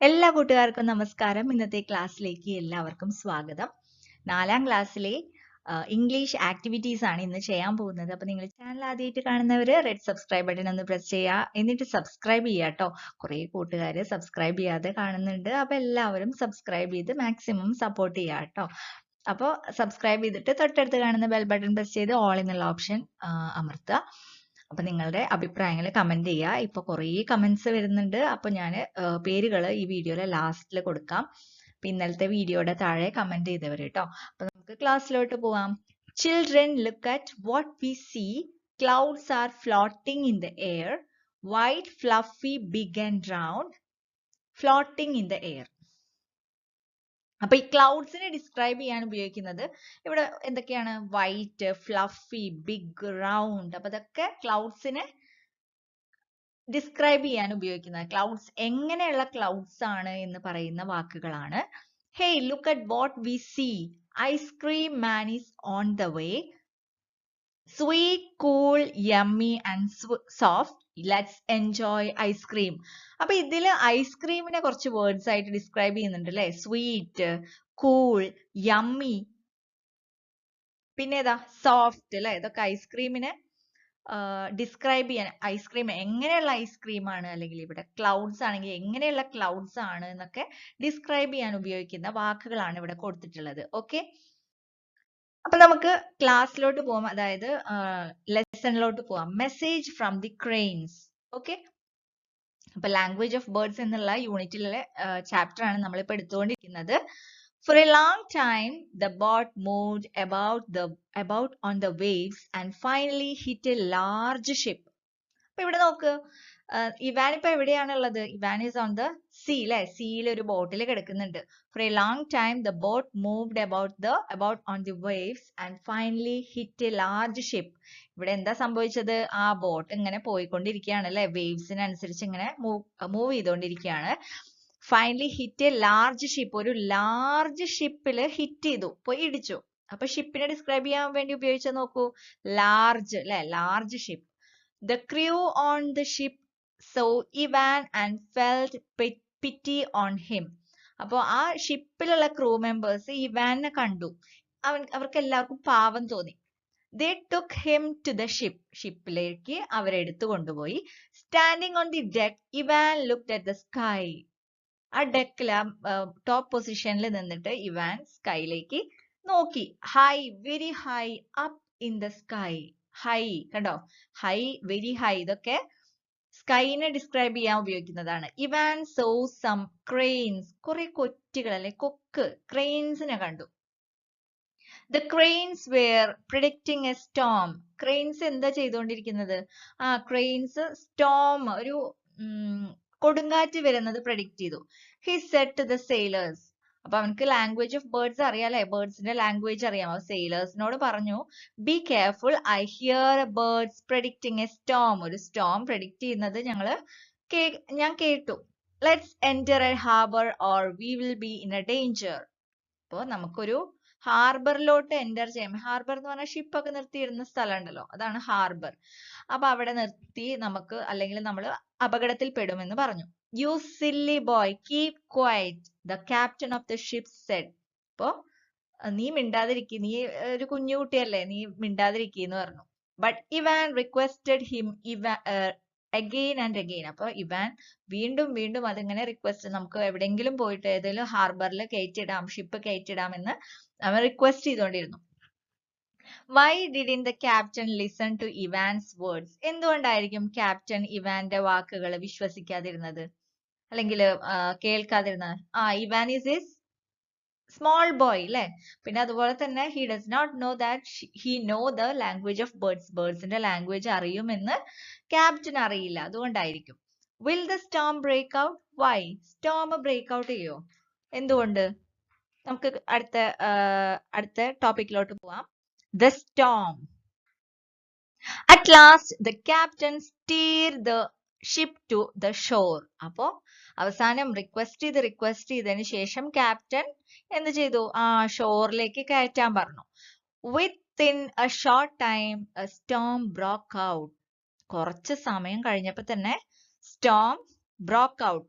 എല്ലാ കൂട്ടുകാർക്കും നമസ്കാരം. ഇന്നത്തെ ക്ലാസ്സിലേക്ക് എല്ലാവർക്കും സ്വാഗതം. 4ാം ക്ലാസ്സിലെ ഇംഗ്ലീഷ് ആക്ടിവിറ്റീസ് ആണ് ഇന്ന് ചെയ്യാൻ പോകുന്നത്. അപ്പോൾ നിങ്ങൾ ചാനൽ ആദ്യമായിട്ട് കാണുന്നവർ റെഡ് സബ്സ്ക്രൈബ് ബട്ടൺ ഒന്ന് പ്രസ് ചെയ്യുക. എന്നിട്ട് സബ്സ്ക്രൈബ് ചെയ്യുക കേട്ടോ. കുറേ കൂട്ടുകാർ സബ്സ്ക്രൈബ് ചെയ്യാതെ കാണുന്നുണ്ട്. അപ്പോൾ എല്ലാവരും സബ്സ്ക്രൈബ് ചെയ്ത് മാക്സിമം സപ്പോർട്ട് ചെയ്യുക കേട്ടോ. അപ്പോൾ സബ്സ്ക്രൈബ് ചെയ്തിട്ട് തൊട്ടടുത്ത് കാണുന്ന ബെൽ ബട്ടൺ പ്രസ് ചെയ്ത് ഓൾ എന്നുള്ള ഓപ്ഷൻ അമർത്തുക. അപ്പൊ നിങ്ങളുടെ അഭിപ്രായങ്ങൾ കമന്റ് ചെയ്യുക. ഇപ്പൊ കുറേ കമന്റ്സ് വരുന്നുണ്ട്. അപ്പൊ ഞാൻ പേരുകൾ ഈ വീഡിയോയിലെ ലാസ്റ്റിൽ കൊടുക്കാം. അപ്പൊ ഇന്നലത്തെ വീഡിയോയുടെ താഴെ കമന്റ് ചെയ്തവർ കേട്ടോ. അപ്പൊ നമുക്ക് ക്ലാസ്സിലോട്ട് പോവാം. Children, look at what we see. Clouds are floating in the air. White, fluffy, big and round. Floating in the air. അപ്പൊ ഈ ക്ലൗഡ്സിനെ ഡിസ്ക്രൈബ് ചെയ്യാൻ ഉപയോഗിക്കുന്നത് ഇവിടെ എന്തൊക്കെയാണ്? White, fluffy, big, round. അപ്പൊ ഇതൊക്കെ ക്ലൗഡ്സിനെ ഡിസ്ക്രൈബ് ചെയ്യാൻ ഉപയോഗിക്കുന്നത്. ക്ലൗഡ്സ് എങ്ങനെയുള്ള ക്ലൗഡ്സ് ആണ് എന്ന് പറയുന്ന വാക്കുകളാണ്. Hey, look at what we see. Ice cream man is on the way. Sweet, cool, yummy and soft. Let's enjoy ice cream. അപ്പൊ ഇതില് ഐസ്ക്രീമിനെ കുറച്ച് വേർഡ്സ് ആയിട്ട് ഡിസ്ക്രൈബ് ചെയ്യുന്നുണ്ട് അല്ലെ. സ്വീറ്റ്, കൂൾ, യമ്മി, പിന്നെ ഏതാ? സോഫ്റ്റ് അല്ലെ. ഇതൊക്കെ ഐസ്ക്രീമിനെ ഡിസ്ക്രൈബ് ചെയ്യാൻ, ഐസ്ക്രീം എങ്ങനെയുള്ള ഐസ്ക്രീം ആണ്, അല്ലെങ്കിൽ ഇവിടെ ക്ലൗഡ്സ് ആണെങ്കിൽ എങ്ങനെയുള്ള ക്ലൗഡ്സ് ആണ് എന്നൊക്കെ ഡിസ്ക്രൈബ് ചെയ്യാൻ ഉപയോഗിക്കുന്ന വാക്കുകളാണ് ഇവിടെ കൊടുത്തിട്ടുള്ളത്. ഓക്കെ, അപ്പൊ നമുക്ക് ക്ലാസ്സിലോട്ട് പോവാം. അതായത് ലെസണിലോട്ട് പോവാം. Message from the cranes. Okay, അപ്പൊ ലാംഗ്വേജ് ഓഫ് ബേർഡ്സ് എന്നുള്ള യൂണിറ്റിലെ ചാപ്റ്റർ ആണ് നമ്മളിപ്പോ എടുത്തുകൊണ്ടിരിക്കുന്നത്. For a long time, the boat moved about on the waves and finally hit a large ship. അപ്പൊ ഇവിടെ നോക്ക്, ഇവാൻ ഇപ്പൊ എവിടെയാണുള്ളത്? Ivan is on the sea അല്ലെ. സീയിൽ ഒരു ബോട്ടിൽ കിടക്കുന്നുണ്ട്. For a long time, the boat moved about on the waves and finally hit a large ship. ഇവിടെ എന്താ സംഭവിച്ചത്? ആ ബോട്ട് ഇങ്ങനെ പോയിക്കൊണ്ടിരിക്കുകയാണ് അല്ലെ. വേവ്സിനനുസരിച്ച് ഇങ്ങനെ മൂവ് ചെയ്തുകൊണ്ടിരിക്കുകയാണ്. Finally hit A large ship. ഒരു ലാർജ് ഷിപ്പിൽ ഹിറ്റ് ചെയ്തു, പോയി ഇടിച്ചു. അപ്പൊ ഷിപ്പിനെ ഡിസ്ക്രൈബ് ചെയ്യാൻ വേണ്ടി ഉപയോഗിച്ച നോക്കൂ, ലാർജ് അല്ലെ. Large ship. The crew on the ship saw Ivan and felt pity on him. അപ്പോൾ ആ ഷിപ്പിലുള്ള ക്രൂ മെമ്പേഴ്സ് ഇവാനെ കണ്ടു. അവർക്ക് എല്ലാവർക്കും പാവം തോന്നി. They took him to the ship. ഷിപ്പിലേക്ക് അവരെടുത്തു കൊണ്ടുപോയി. Standing on the deck, Ivan looked at the sky. ആ ഡെക്കിൽ, top പൊസിഷനിൽ നിന്നിട്ട് ഇവാൻ സ്കൈയിലേക്ക് നോക്കി. High, very high, up in the sky. High കണ്ടോ, ഹൈ, വെരി ഹൈ, ഇതൊക്കെ സ്കൈനെ ഡിസ്ക്രൈബ് ചെയ്യാൻ ഉപയോഗിക്കുന്നതാണ്. Ivan saw some cranes. കുറെ കൊറ്റുകൾ അല്ലെ, കൊക്ക്, ക്രെയിൻസിനെ കണ്ടു. The cranes were predicting a storm. Cranes എന്താ ചെയ്തുകൊണ്ടിരിക്കുന്നത്? ക്രെയിൻസ് സ്റ്റോം, ഒരു കൊടുങ്കാറ്റ് വരുന്നത് പ്രഡിക്റ്റ് ചെയ്തു. He said to the sailors. അപ്പൊ അവനക്ക് ലാംഗ്വേജ് ഓഫ് ബേർഡ്സ് അറിയാലേ, ബേർഡ്സിന്റെ ലാംഗ്വേജ് അറിയാം. അപ്പൊ സെയിലേഴ്സിനോട് പറഞ്ഞു, be careful, I hear birds predicting A Storm. ഒരു സ്റ്റോം പ്രെഡിക്റ്റ് ചെയ്യുന്നത് ഞാൻ കേട്ടു. Let's enter A harbour or we will be in A danger. അപ്പോ നമുക്കൊരു ഹാർബറിലോട്ട് എൻറ്റർ ചെയ്യാം. ഹാർബർ എന്ന് പറഞ്ഞാൽ ഷിപ്പൊക്കെ നിർത്തിയിടുന്ന സ്ഥലം ഉണ്ടല്ലോ, അതാണ് ഹാർബർ. അപ്പൊ അവിടെ നിർത്തി നമുക്ക്, അല്ലെങ്കിൽ നമ്മൾ അപകടത്തിൽ പെടുമെന്ന് പറഞ്ഞു. You silly boy, keep quiet, the captain of the ship said. അപ്പോ നീ മിണ്ടാതിരിക്കുക, നീ ഒരു കുഞ്ഞുകുട്ടിയല്ലേ, നീ മിണ്ടാതിരിക്കുന്നു പറഞ്ഞു. But Ivan requested him again and again. അപ്പൊ ഇവാൻ വീണ്ടും വീണ്ടും അതിങ്ങനെ റിക്വസ്റ്റ്, നമുക്ക് എവിടെയെങ്കിലും പോയിട്ട് ഏതെങ്കിലും ഹാർബറിൽ കയറ്റിയിടാം, ഷിപ്പ് കയറ്റിയിടാം എന്ന് അവൻ റിക്വസ്റ്റ് ചെയ്തുകൊണ്ടിരുന്നു. Why didn't the captain listen to Ivan's words. എന്തുകൊണ്ടായിരിക്കും ക്യാപ്റ്റൻ ഇവാന്റെ വാക്കുകൾ വിശ്വസിക്കാതിരുന്നത്, അല്ലെങ്കിൽ കേൾക്കാതിരുന്നത്? Ivan is a small boy അല്ലെ. പിന്നെ അതുപോലെ തന്നെ he does not know that he know the language of birds. ബേർഡ്സിന്റെ ലാംഗ്വേജ് അറിയുമെന്ന് ക്യാപ്റ്റൻ അറിയില്ല, അതുകൊണ്ടായിരിക്കും. Will the storm break out. Why? Storm break out ചെയ്യോ? എന്തുകൊണ്ട്? നമുക്ക് അടുത്ത ടോപ്പിക്കിലോട്ട് പോവാം. The storm. At last, the captain steered the ship to the shore. അപ്പോ അവസാനം റിക്വസ്റ്റ് ചെയ്തതിന് ശേഷം ക്യാപ്റ്റൻ എന്ത് ചെയ്തു? ഷോറിലേക്ക് കയറ്റാൻ പറഞ്ഞു. Within a short time, a storm broke out. കുറച്ച് സമയം കഴിഞ്ഞപ്പോൾ തന്നെ storm broke out.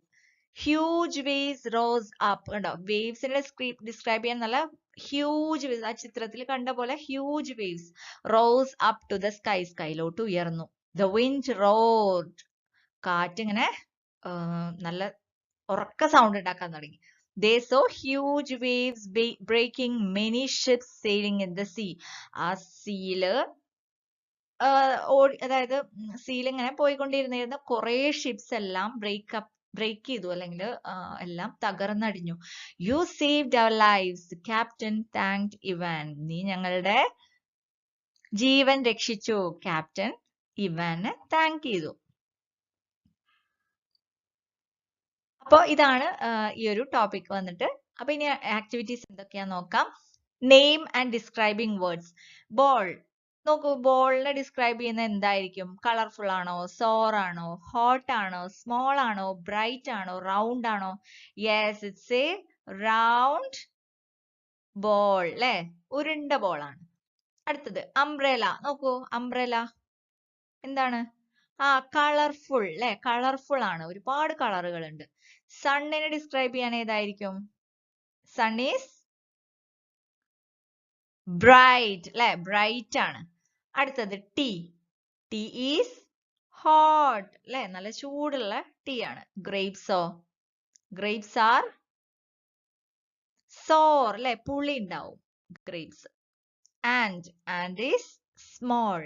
Huge waves rose up. കണ്ടോ, വേവ്സിനെ ഡിസ്ക്രൈബ് ചെയ്യാൻ നല്ല ഹ്യൂജ് വേവ്സ്, ആ ചിത്രത്തിൽ കണ്ട പോലെ huge waves rose up to the sky, സ്കൈലോട്ട് ഉയർന്നു. ദ വിൻഡ് റോഡ്, കാറ്റിങ്ങനെ നല്ല ഉറക്ക സൗണ്ട് ഉണ്ടാക്കാൻ തുടങ്ങി. They saw huge waves breaking many ships sailing in the sea. ആ സീല് അതായത് സീൽ ഇങ്ങനെ പോയിക്കൊണ്ടിരുന്ന കുറെ ഷിപ്സ് എല്ലാം ബ്രേക്ക് ചെയ്തു, അല്ലെങ്കിൽ എല്ലാം തകർന്നടിഞ്ഞു. You saved our lives, captain thanked Ivan. നീ ഞങ്ങളുടെ ജീവൻ രക്ഷിച്ചു. ക്യാപ്റ്റൻ ഇവാനെ താങ്ക് ചെയ്തു. അപ്പോൾ ഇതാണ് ഈ ഒരു ടോപ്പിക് വന്നിട്ട്. അപ്പൊ ഇനി ആക്ടിവിറ്റീസ് എന്തൊക്കെയാന്ന് നോക്കാം. Name and describing words. Ball നോക്കൂ, ബോളിനെ ഡിസ്ക്രൈബ് ചെയ്യുന്ന എന്തായിരിക്കും? കളർഫുൾ ആണോ, സോർ ആണോ, ഹോട്ട് ആണോ, സ്മോൾ ആണോ, ബ്രൈറ്റ് ആണോ, റൗണ്ട് ആണോ? Yes, it's A round ball, അല്ലെ? ഉരുണ്ട ബോൾ ആണ്. അടുത്തത് അംബ്രേല. നോക്കൂ, അംബ്രേല എന്താണ്? കളർഫുൾ, അല്ലെ? കളർഫുൾ ആണ്, ഒരുപാട് കളറുകൾ ഉണ്ട്. സണ്ണിനെ ഡിസ്ക്രൈബ് ചെയ്യാൻ ഏതായിരിക്കും? സൺ ഈസ് ബ്രൈറ്റ്, അല്ലെ? ബ്രൈറ്റ് ആണ്. അടുത്തത് ടീ. ടീ ഈസ് ഹോട്ട്, അല്ലെ? നല്ല ചൂടുള്ള ടീ ആണ്. ഗ്രേപ്സോ? ഗ്രേപ്സ് ആർ സോർ, അല്ലെ? പുളി ഉണ്ടാവും grapes. And is small.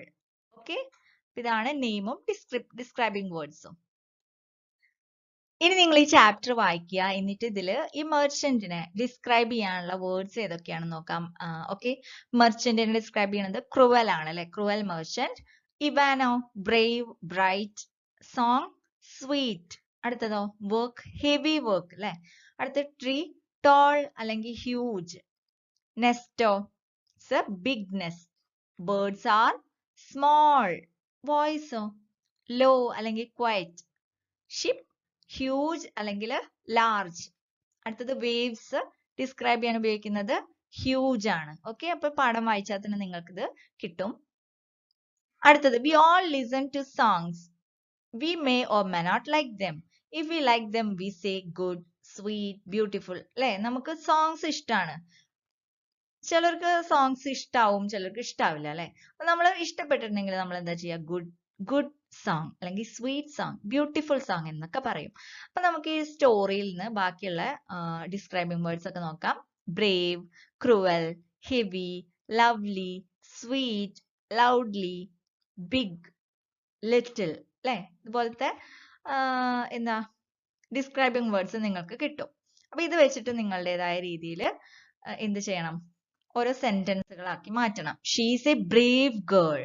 Okay, ഇതാണ് നെയിമും ഡിസ്ക്രൈബിംഗ് വേർഡ്സും. ഇനി നിങ്ങൾ ഈ ചാപ്റ്റർ വായിക്കുക, എന്നിട്ട് ഇതില് ഈ മെർച്ചന്റിനെ ഡിസ്ക്രൈബ് ചെയ്യാനുള്ള വേർഡ്സ് ഏതൊക്കെയാണെന്ന് നോക്കാം. ഓക്കെ, മെർച്ചന്റിനെ ഡിസ്ക്രൈബ് ചെയ്യുന്നത് ക്രൂവൽ ആണ്, അല്ലെ? Cruel merchant. ഇവാനോ? Brave, bright. Song sweet. അടുത്തതോ? വർക്ക്, ഹെവി വർക്ക്, അല്ലെ? അടുത്ത ട്രീ, ടോൾ അല്ലെങ്കിൽ ഹ്യൂജ്. നെസ്റ്റോ? It's a big nest. Birds are small. വോയിസോ? ലോ അല്ലെങ്കിൽ ക്വയറ്റ്. ഷിപ്പ് ഹ്യൂജ് അല്ലെങ്കിൽ ലാർജ്. അടുത്തത് വേവ്സ് ഡിസ്ക്രൈബ് ചെയ്യാൻ ഉപയോഗിക്കുന്നത് ഹ്യൂജ് ആണ്. ഓക്കെ, അപ്പൊ പാഠം വായിച്ചാൽ തന്നെ നിങ്ങൾക്ക് ഇത് കിട്ടും. അടുത്തത് we all listen to songs. We may or may not like them. If we like them we say good, sweet, beautiful, അല്ലെ? നമുക്ക് സോങ്സ് ഇഷ്ടമാണ്. ചിലർക്ക് സോങ്സ് ഇഷ്ടാവും, ചിലർക്ക് ഇഷ്ടാവില്ല, അല്ലെ? അപ്പൊ നമ്മൾ ഇഷ്ടപ്പെട്ടിട്ടുണ്ടെങ്കിൽ നമ്മൾ എന്താ ചെയ്യുക? ഗുഡ് സോങ് അല്ലെങ്കിൽ സ്വീറ്റ് സോങ്, ബ്യൂട്ടിഫുൾ സോങ് എന്നൊക്കെ പറയും. അപ്പൊ നമുക്ക് ഈ സ്റ്റോറിയിൽ നിന്ന് ബാക്കിയുള്ള ഡിസ്ക്രൈബിംഗ് വേർഡ്സ് ഒക്കെ നോക്കാം. Brave, cruel, heavy, lovely, sweet, loudly, big, little, അല്ലെ? ഇതുപോലത്തെ എന്താ ഡിസ്ക്രൈബിംഗ് വേർഡ്സ് നിങ്ങൾക്ക് കിട്ടും. അപ്പൊ ഇത് വെച്ചിട്ട് നിങ്ങളുടേതായ രീതിയിൽ എന്ത് ചെയ്യണം? ഓരോ സെന്റൻസുകളാക്കി മാറ്റണം. She is A Brave girl.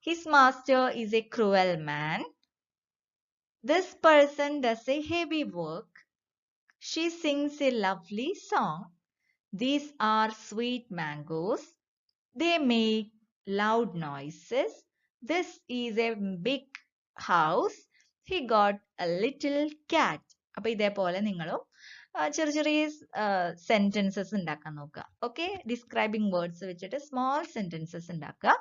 His master is a cruel man. This person does a heavy work. She sings a lovely song. These are sweet mangoes. They make loud noises. This is a big house. He got a little cat. അപ്പൊ ഇതേപോലെ നിങ്ങളും ചെറിയ ചെറിയ sentences ഉണ്ടാക്കാൻ നോക്കുക. Okay, describing words വെച്ചിട്ട് small sentences ഉണ്ടാക്കുക.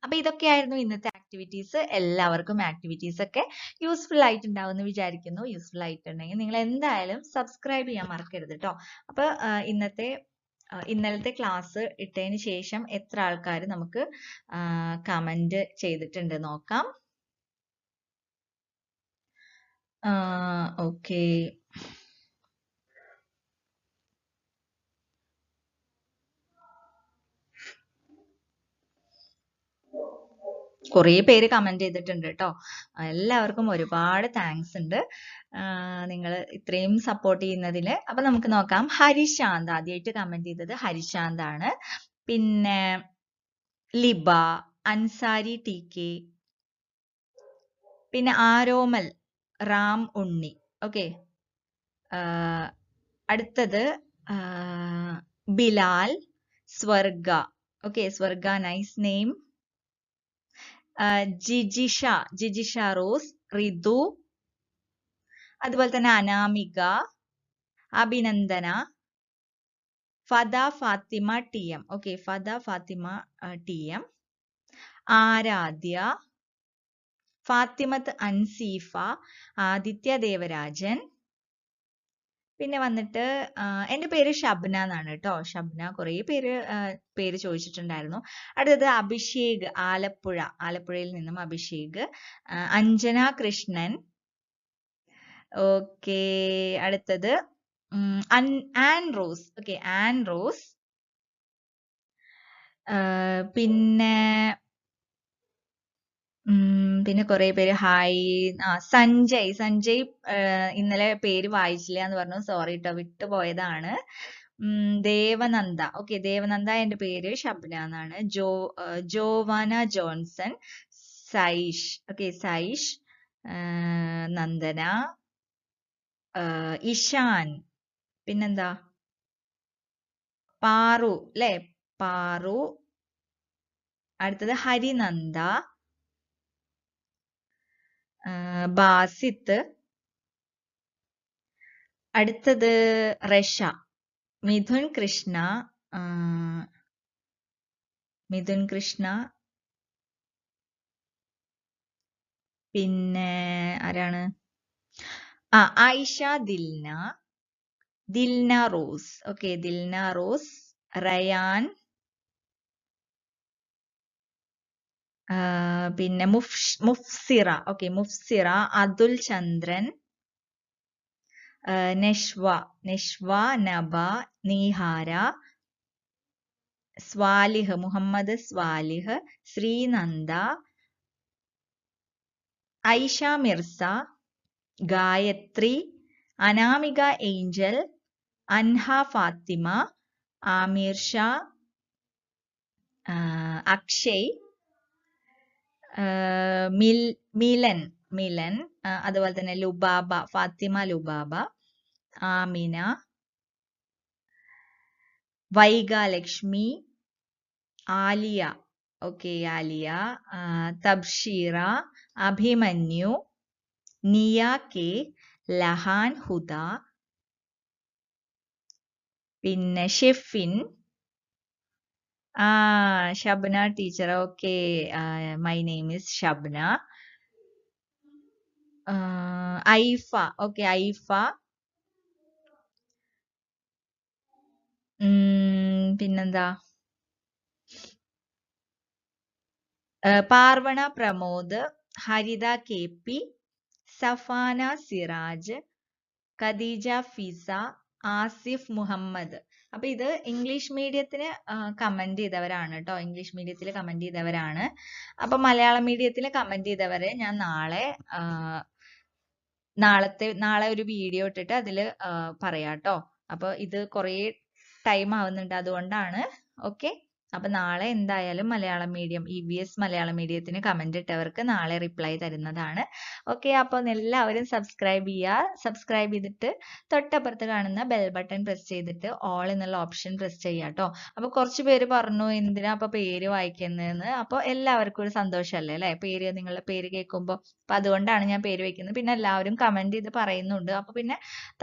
അപ്പൊ ഇതൊക്കെയായിരുന്നു ഇന്നത്തെ ആക്ടിവിറ്റീസ്. എല്ലാവർക്കും ആക്ടിവിറ്റീസ് ഒക്കെ യൂസ്ഫുൾ ആയിട്ടുണ്ടാവും എന്ന് വിചാരിക്കുന്നു. യൂസ്ഫുൾ ആയിട്ടുണ്ടെങ്കിൽ നിങ്ങൾ എന്തായാലും സബ്സ്ക്രൈബ് ചെയ്യാൻ മറക്കരുത് കേട്ടോ. അപ്പൊ ഇന്നലത്തെ ക്ലാസ് ഇട്ടതിന് ശേഷം എത്ര ആൾക്കാർ നമുക്ക് കമന്റ് ചെയ്തിട്ടുണ്ട് നോക്കാം. ഓക്കെ, കുറേ പേര് കമന്റ് ചെയ്തിട്ടുണ്ട് കേട്ടോ. എല്ലാവർക്കും ഒരുപാട് താങ്ക്സ് ഉണ്ട്, നിങ്ങൾ ഇത്രയും സപ്പോർട്ട് ചെയ്യുന്നതിന്. അപ്പൊ നമുക്ക് നോക്കാം. ഹരിശാന്ത് ആദ്യമായിട്ട് കമന്റ് ചെയ്തത് ഹരിശാന്ത് ആണ്. പിന്നെ ലിബ, അൻസാരി ടി കെ, പിന്നെ ആരോമൽ, റാം ഉണ്ണി. ഓക്കെ, അടുത്തത് Bilal, Swarga. Okay, Swarga, nice name. Jijisha Rose, Ritu, അതുപോലെ തന്നെ Anamika, Abhinandana, Fada Fathima T M. Okay, Fada Fathima T M, Aaradhya, Fathimath Anseefa, Aditya Devarajan, പിന്നെ വന്നിട്ട് എൻ്റെ പേര് ഷബ്ന എന്നാണ് കേട്ടോ. ഷബ്ന. കുറേ പേര് ചോദിച്ചിട്ടുണ്ടായിരുന്നു. അടുത്തത് അഭിഷേക്, ആലപ്പുഴയിൽ നിന്നും അഭിഷേക്. അഞ്ജന കൃഷ്ണൻ. ഓക്കെ. അടുത്തത് an rose. Okay, an rose. പിന്നെ കുറെ പേര് ഹായ്. സഞ്ജയ് ഇന്നലെ പേര് വായിച്ചില്ല എന്ന് പറഞ്ഞു. സോറി ട്ടോ, വിട്ടുപോയതാണ്. ദേവനന്ദ. ഓക്കെ, ദേവനന്ദ. എൻ്റെ പേര് ഷബ്ന എന്നാണ്. Joanna Johnson. Saish. Okay, Saish. Nandana. Ishan. പിന്നെന്താ, പാറു അല്ലേ? പാറു. അടുത്തത് ഹരിനന്ദ. ബാസിത്ത്. അടുത്തത് റഷ. മിഥുൻ കൃഷ്ണ. പിന്നെ ആരാണ്? Ayisha Dilna Rose. Okay, Dilna Rose. Rayan. പിന്നെ മുഫ്സിറ. ഓക്കെ, മുഫ്സിറ. അതുൽ ചന്ദ്രൻ. നഷ്വ, നബ, നീഹാര, സ്വാലിഹ്, മുഹമ്മദ് സ്വാലിഹ്, ശ്രീനന്ദ, ഐഷ മിർസ, ഗായത്രി, അനാമിക ഏഞ്ചൽ, അൻഹ ഫാത്തിമ, ആമിർ ഷാ, അക്ഷയ്, മിലൻ, അതുപോലെ തന്നെ ലുബാബ, ഫാത്തിമ ലുബാബ, ആമിന, വൈഗാലക്ഷ്മി, ആലിയ. ഓക്കെ, ആലിയ. തബ്ഷീറ, അഭിമന്യു, നിയ കെ, ലഹാൻ ഹുദ, പിന്നെ Shefin. Shabna teacher. Okay, my name is Shabna. Aifa. Okay, Aifa. പിന്നെന്താ, പാർവണ പ്രമോദ്, ഹരിത കെ പി, സഫാന സിറാജ്, ഖദീജ ഫിസ, ആസിഫ് മുഹമ്മദ്. അപ്പൊ ഇത് ഇംഗ്ലീഷ് മീഡിയത്തിന് കമന്റ് ചെയ്തവരാണ് കേട്ടോ. ഇംഗ്ലീഷ് മീഡിയത്തിൽ കമന്റ് ചെയ്തവരാണ്. അപ്പൊ മലയാളം മീഡിയത്തിൽ കമന്റ് ചെയ്തവരെ ഞാൻ നാളെ ഒരു വീഡിയോ ഇട്ടിട്ട് അതിൽ പറയാട്ടോ. അപ്പൊ ഇത് കുറേ ടൈം ആവുന്നുണ്ട്, അതുകൊണ്ടാണ്. ഓക്കെ, അപ്പൊ നാളെ എന്തായാലും മലയാളം മീഡിയം, EVS മലയാളം മീഡിയത്തിന് കമന്റ് ഇട്ടവർക്ക് നാളെ റിപ്ലൈ തരുന്നതാണ്. ഓക്കെ, അപ്പൊ എല്ലാവരും സബ്സ്ക്രൈബ് ചെയ്യുക. സബ്സ്ക്രൈബ് ചെയ്തിട്ട് തൊട്ടപ്പുറത്ത് കാണുന്ന ബെൽ ബട്ടൺ പ്രസ് ചെയ്തിട്ട് ഓൾ എന്നുള്ള ഓപ്ഷൻ പ്രസ് ചെയ്യുക കേട്ടോ. അപ്പൊ കുറച്ച് പേര് പറഞ്ഞു എന്തിനാ അപ്പൊ പേര് വായിക്കുന്നതെന്ന്. അപ്പൊ എല്ലാവർക്കും ഒരു സന്തോഷമല്ലേ അല്ലെ, നിങ്ങളുടെ പേര് കേൾക്കുമ്പോൾ. അപ്പൊ അതുകൊണ്ടാണ് ഞാൻ പേര് വെക്കുന്നത്. പിന്നെ എല്ലാവരും കമന്റ് ചെയ്ത് പറയുന്നുണ്ട്. അപ്പൊ പിന്നെ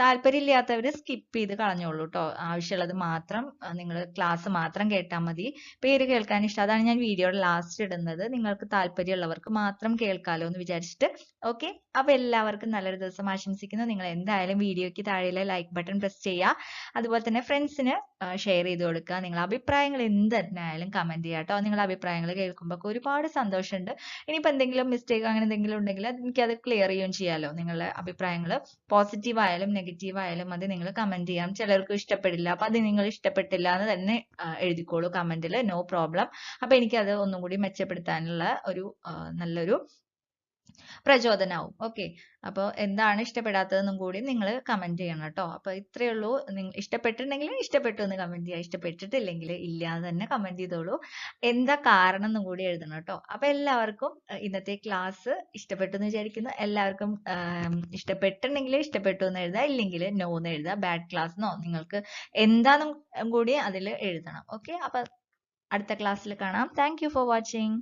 താല്പര്യമില്ലാത്തവര് സ്കിപ്പ് ചെയ്ത് കളഞ്ഞോളൂ കേട്ടോ. ആവശ്യമുള്ളത് മാത്രം നിങ്ങൾ ക്ലാസ് മാത്രം കേട്ടാൽ മതി. പേര് കേൾക്കാൻ ഇഷ്ടം, അതാണ് ഞാൻ വീഡിയോയുടെ ലാസ്റ്റ് ഇടുന്നത്. നിങ്ങൾക്ക് താല്പര്യമുള്ളവർക്ക് മാത്രം കേൾക്കാലോ എന്ന് വിചാരിച്ചിട്ട്. ഓക്കെ, അപ്പൊ എല്ലാവർക്കും നല്ലൊരു ദിവസം ആശംസിക്കുന്നു. നിങ്ങൾ എന്തായാലും വീഡിയോയ്ക്ക് താഴെയുള്ള ലൈക്ക് ബട്ടൺ പ്രസ് ചെയ്യുക. അതുപോലെ തന്നെ ഫ്രണ്ട്സിന് ഷെയർ ചെയ്ത് കൊടുക്കുക. നിങ്ങളുടെ അഭിപ്രായങ്ങൾ എന്തായാലും കമന്റ് ചെയ്യുക കേട്ടോ. നിങ്ങളുടെ അഭിപ്രായങ്ങൾ കേൾക്കുമ്പോൾ ഒരുപാട് സന്തോഷമുണ്ട്. ഇനിയിപ്പോൾ എന്തെങ്കിലും മിസ്റ്റേക്ക് അങ്ങനെ എന്തെങ്കിലും ഉണ്ടെങ്കിൽ എനിക്കത് ക്ലിയർ ചെയ്യുകയും ചെയ്യാലോ. നിങ്ങളുടെ അഭിപ്രായങ്ങൾ പോസിറ്റീവ് ആയാലും നെഗറ്റീവ് ആയാലും അത് നിങ്ങൾ കമന്റ് ചെയ്യാം. ചിലർക്ക് ഇഷ്ടപ്പെടില്ല, അപ്പൊ അത് നിങ്ങൾ ഇഷ്ടപ്പെട്ടില്ല എന്ന് തന്നെ എഴുതിക്കോളൂ കമന്റിൽ, നോ പ്രോബ്ലം. അപ്പൊ എനിക്കത് ഒന്നും കൂടി മെച്ചപ്പെടുത്താനുള്ള ഒരു നല്ലൊരു പ്രചോദനമാവും. ഓക്കെ, അപ്പോൾ എന്താണ് ഇഷ്ടപ്പെടാത്തതെന്നും കൂടി നിങ്ങൾ കമന്റ് ചെയ്യണം കേട്ടോ. അപ്പൊ ഇത്രയേ ഉള്ളൂ. നിങ്ങൾ ഇഷ്ടപ്പെട്ടിട്ടുണ്ടെങ്കിൽ ഇഷ്ടപ്പെട്ടു എന്ന് കമന്റ് ചെയ്യുക, ഇഷ്ടപ്പെട്ടിട്ടില്ലെങ്കിൽ ഇല്ല എന്ന് തന്നെ കമന്റ് ചെയ്തോളൂ. എന്താ കാരണം എന്നും കൂടി എഴുതണം കേട്ടോ. അപ്പൊ എല്ലാവർക്കും ഇന്നത്തെ ക്ലാസ് ഇഷ്ടപ്പെട്ടു എന്ന് വിചാരിക്കുന്നു. എല്ലാവർക്കും ഇഷ്ടപ്പെട്ടിട്ടുണ്ടെങ്കിൽ ഇഷ്ടപ്പെട്ടു എന്ന് എഴുതുക, ഇല്ലെങ്കിൽ നോ എന്ന് എഴുതുക. ബാഡ് ക്ലാസ് എന്നോ നിങ്ങൾക്ക് എന്താണെന്നും കൂടി അതിൽ എഴുതണം. ഓക്കെ, അപ്പൊ അടുത്ത ക്ലാസ്സിൽ കാണാം. Thank you for watching.